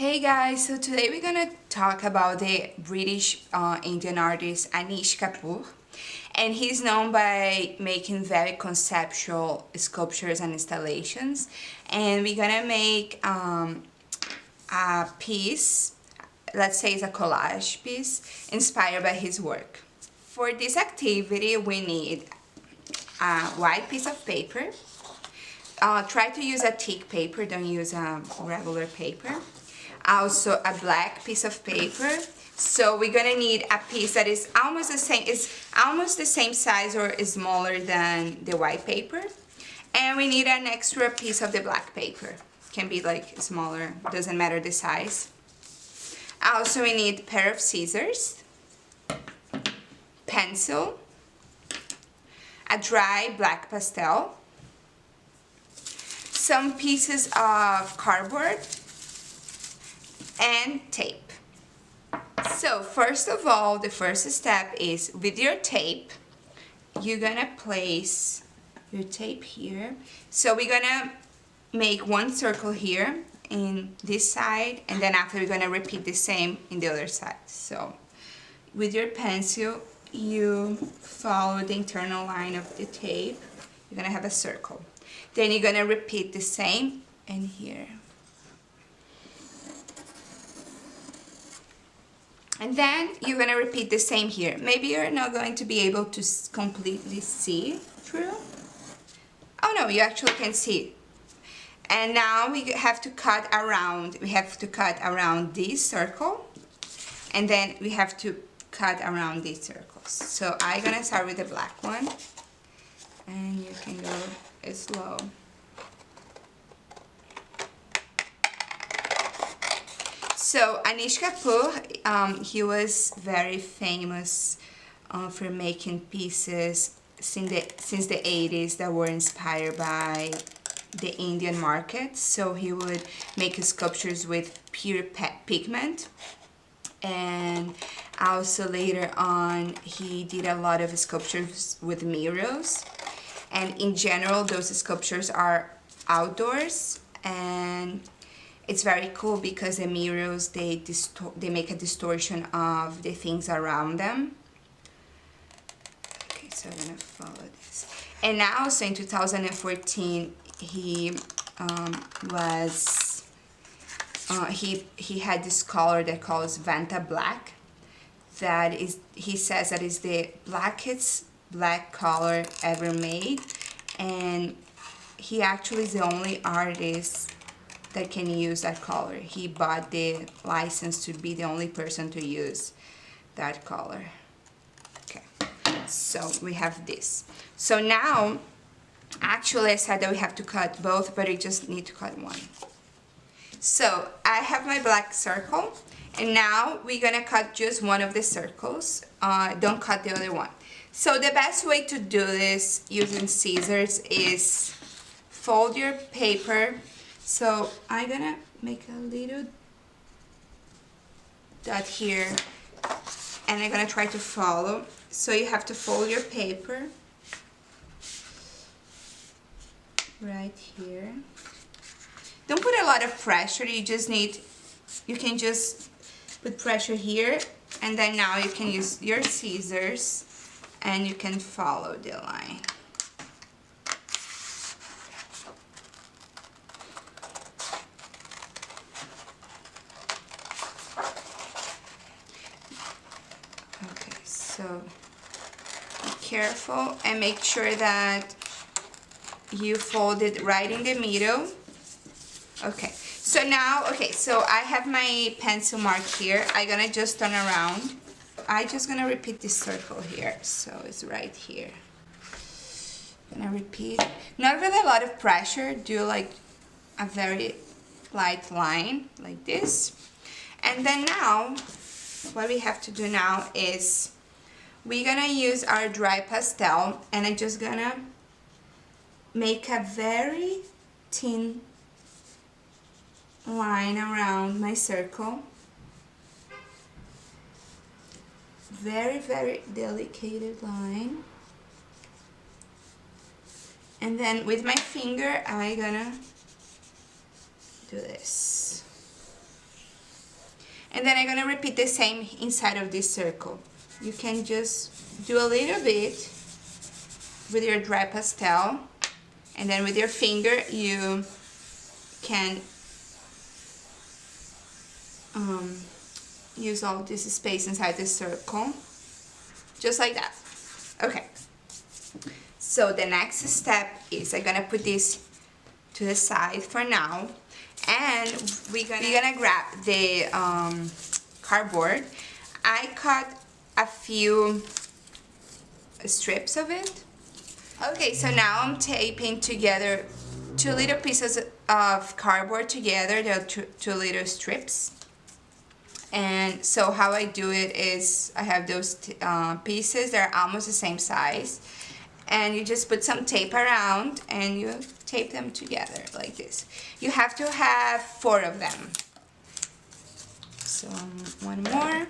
Hey guys, so today we're gonna talk about the British Indian artist Anish Kapoor, and he's known by making very conceptual sculptures and installations. And we're gonna make a piece, let's say it's a collage piece, inspired by his work. For this activity, we need a white piece of paper. Try to use a thick paper, don't use a regular paper. Also a black piece of paper. So we're gonna need a piece that is almost the same size or is smaller than the white paper. And we need an extra piece of the black paper. Can be like smaller, doesn't matter the size. Also we need a pair of scissors, pencil, a dry black pastel, some pieces of cardboard, and tape. So first of all, the first step is with your tape, you're gonna place your tape here. So we're gonna make one circle here in this side, and then after we're gonna repeat the same in the other side. So with your pencil, you follow the internal line of the tape. You're gonna have a circle. Then you're gonna repeat the same in here. And then you're gonna repeat the same here. Maybe you're not going to be able to completely see through. Oh no, you actually can see. And now we have to cut around. We have to cut around this circle, and then we have to cut around these circles. So I'm gonna start with the black one, and you can go slow. So Anish Kapoor, he was very famous for making pieces since the 80s that were inspired by the Indian market. So he would make sculptures with pure pigment, and also later on he did a lot of sculptures with mirrors. And in general, those sculptures are outdoors, and it's very cool because the mirrors, they make a distortion of the things around them. Okay, so I'm gonna follow this. And now, so in 2014, he had this color that calls Vanta Black. That is, he says that is the blackest black color ever made, and he actually is the only artist that can use that color. He bought the license to be the only person to use that color. Okay, so we have this. So now, actually I said that we have to cut both, but we just need to cut one. So I have my black circle, and now we're gonna cut just one of the circles. Don't cut the other one. So the best way to do this using scissors is fold your paper. So I'm gonna make a little dot here, and I'm gonna try to follow. So you have to fold your paper right here. Don't put a lot of pressure, you can just put pressure here, and then now you can use your scissors and you can follow the line. Okay, so be careful and make sure that you fold it right in the middle. Okay, so now, so I have my pencil mark here. I'm gonna just turn around. I'm just gonna repeat this circle here, so it's right here. I'm gonna repeat, not really a lot of pressure, do like a very light line, like this. And then now, what we have to do now is, we're gonna use our dry pastel, and I'm just gonna make a very thin line around my circle. Very, very delicate line. And then with my finger, I'm gonna do this. And then I'm gonna repeat the same inside of this circle. You can just do a little bit with your dry pastel, and then with your finger you can use all this space inside the circle, just like that. Okay, so the next step is I'm gonna put this to the side for now, and we're gonna grab the cardboard. I cut a few strips of it. Okay, so now I'm taping together two little pieces of cardboard together. They're two little strips. And so how I do it is I have those pieces that are almost the same size, and you just put some tape around and you tape them together like this. You have to have 4 of them. So one more.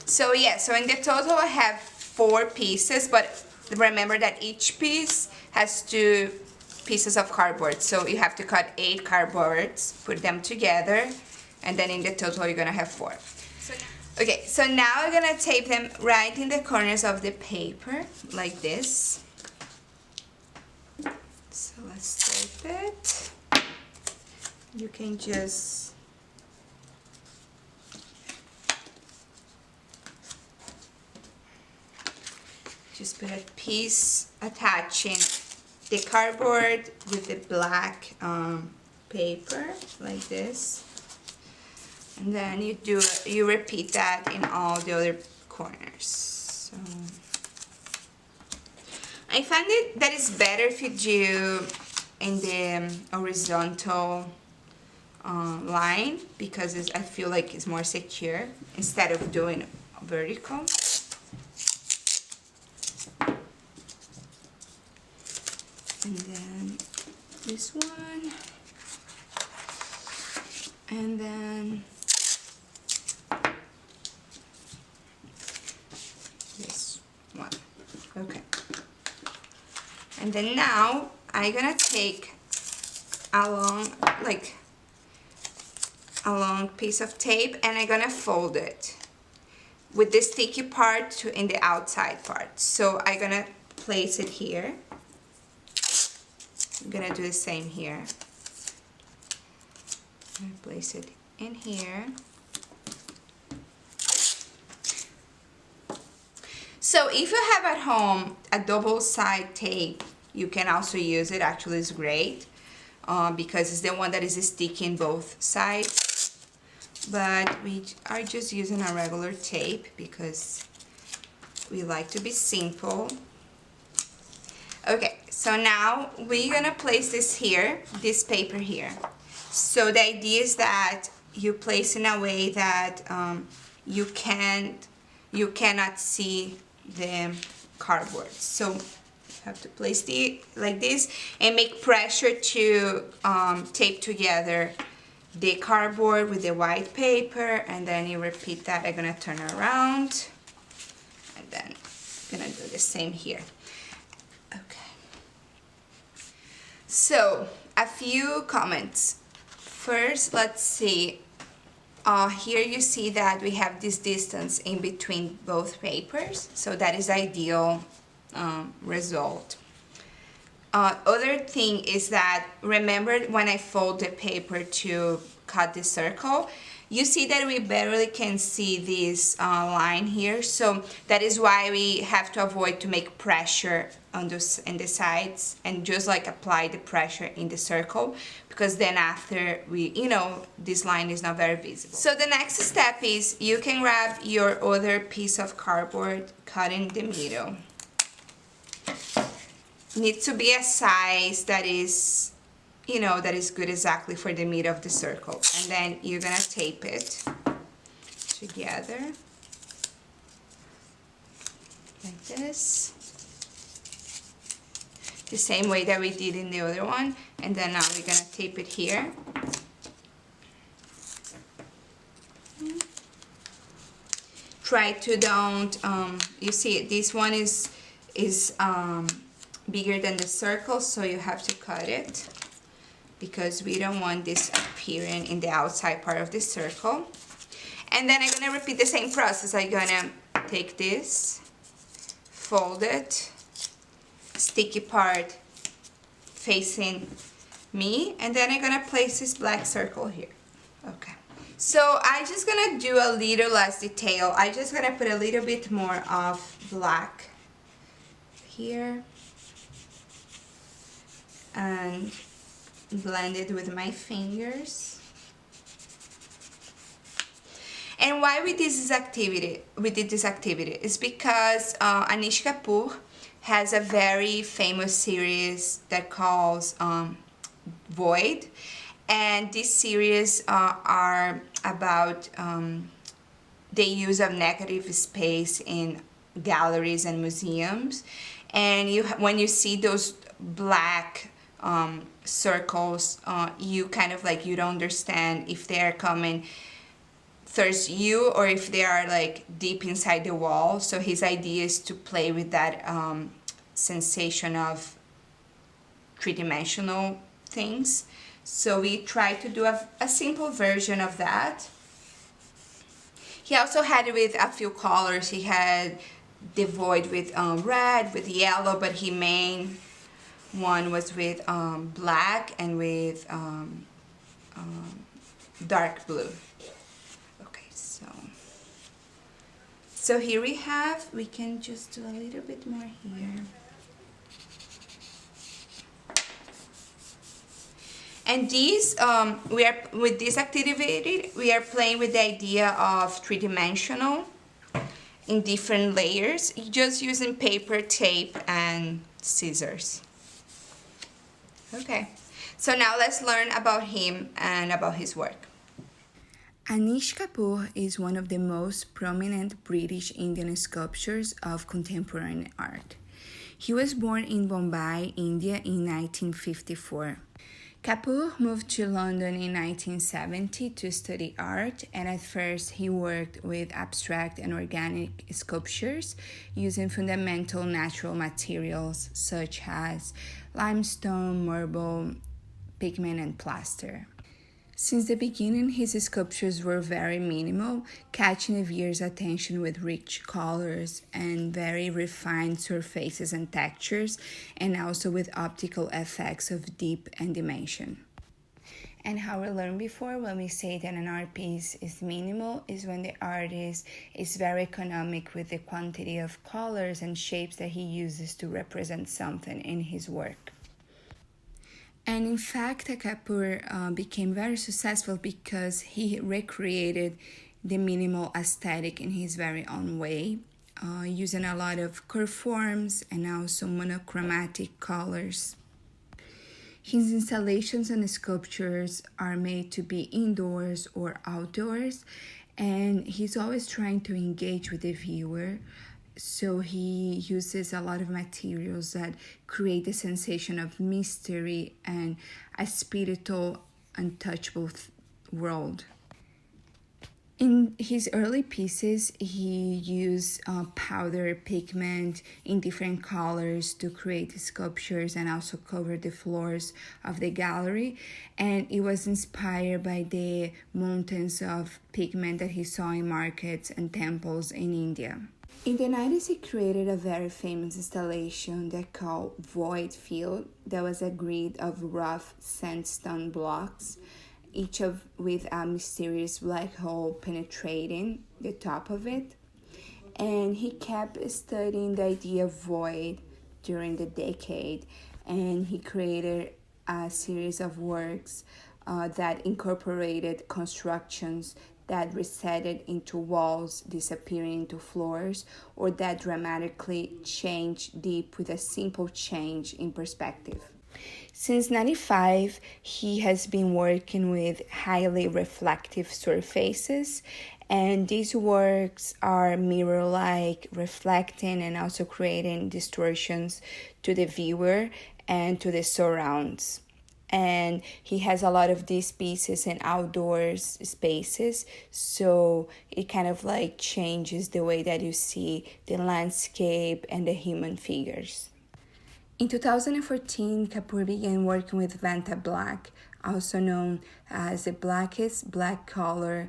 So yeah, so in the total I have 4 pieces, but remember that each piece has 2 pieces of cardboard, so you have to cut 8 cardboards, put them together, and then in the total you're gonna have 4. Okay, so now I'm gonna tape them right in the corners of the paper like this. So let's tape it. You can just put a piece attaching the cardboard with the black paper like this, and then you repeat that in all the other corners. So I find it that it's better if you do in the horizontal line, because I feel like it's more secure instead of doing vertical. And then this one, and then this one. Okay. And then now I'm gonna take a long piece of tape, and I'm gonna fold it with the sticky part in the outside part. So I'm gonna place it here. I'm gonna do the same here. I'm gonna place it in here. So if you have at home a double-side tape, you can also use it. Actually, it's great because it's the one that is sticking both sides. But we are just using a regular tape because we like to be simple. Okay, so now we're gonna place this paper here. So the idea is that you place in a way that you cannot see the cardboard. So you have to place it like this and make pressure to tape together the cardboard with the white paper, and then you repeat that. I'm gonna turn around, and then I'm gonna do the same here. Okay. So a few comments. First, let's see. Here you see that we have this distance in between both papers, so that is ideal result. Other thing is that, remember when I fold the paper to cut the circle, you see that we barely can see this line here, so that is why we have to avoid to make pressure on those in the sides, and just like apply the pressure in the circle, because then after this line is not very visible. So the next step is you can grab your other piece of cardboard, cut in the middle. Needs to be a size that is good exactly for the middle of the circle, and then you're gonna tape it together like this, the same way that we did in the other one. And then now we're gonna tape it here. Try to don't you see this one is bigger than the circle, so you have to cut it because we don't want this appearing in the outside part of the circle. And then I'm gonna repeat the same process. I'm gonna take this, fold it, sticky part facing me, and then I'm gonna place this black circle here. Okay. So I'm just gonna do a little less detail. I'm just gonna put a little bit more of black here and blend it with my fingers. And why we did this activity? Is because Anish Kapoor has a very famous series that calls Void, and this series are about the use of negative space in galleries and museums. And when you see those black circles, you kind of like, you don't understand if they're coming towards you or if they are like deep inside the wall. So his idea is to play with that sensation of three-dimensional things. So we try to do a simple version of that. He also had it with a few colors. He had the void with red, with yellow, but his main one was with black and with dark blue. Okay, so here we can just do a little bit more here. And these, with this activity, we are playing with the idea of three-dimensional in different layers, just using paper, tape, and scissors. Okay, so now let's learn about him and about his work. Anish Kapoor is one of the most prominent British Indian sculptors of contemporary art. He was born in Bombay, India in 1954. Kapoor moved to London in 1970 to study art, and at first he worked with abstract and organic sculptures using fundamental natural materials such as limestone, marble, pigment, and plaster. Since the beginning, his sculptures were very minimal, catching the viewer's attention with rich colors and very refined surfaces and textures, and also with optical effects of depth and dimension. And how we learned before, when we say that an art piece is minimal, is when the artist is very economic with the quantity of colors and shapes that he uses to represent something in his work. And in fact, Kapoor became very successful because he recreated the minimal aesthetic in his very own way, using a lot of curved forms and also monochromatic colors. His installations and sculptures are made to be indoors or outdoors, and he's always trying to engage with the viewer. So he uses a lot of materials that create a sensation of mystery and a spiritual, untouchable world. In his early pieces, he used powder pigment in different colors to create sculptures and also cover the floors of the gallery. And it was inspired by the mountains of pigment that he saw in markets and temples in India. In the 90s, he created a very famous installation that called Void Field that was a grid of rough sandstone blocks, each with a mysterious black hole penetrating the top of it. And he kept studying the idea of void during the decade, and he created a series of works that incorporated constructions that receded into walls, disappearing into floors, or that dramatically changed deep with a simple change in perspective. Since 1995, he has been working with highly reflective surfaces, and these works are mirror-like, reflecting and also creating distortions to the viewer and to the surrounds. And he has a lot of these pieces in outdoors spaces, so it kind of like changes the way that you see the landscape and the human figures. In 2014, Kapoor began working with Vanta Black, also known as the blackest black color,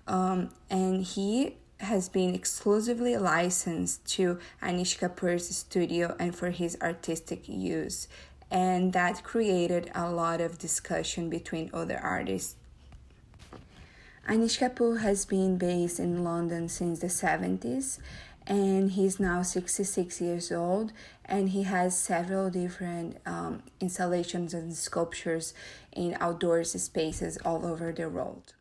and he has been exclusively licensed to Anish Kapoor's studio and for his artistic use, and that created a lot of discussion between other artists. Anish Kapoor has been based in London since the 70s, and he's now 66 years old, and he has several different installations and sculptures in outdoor spaces all over the world.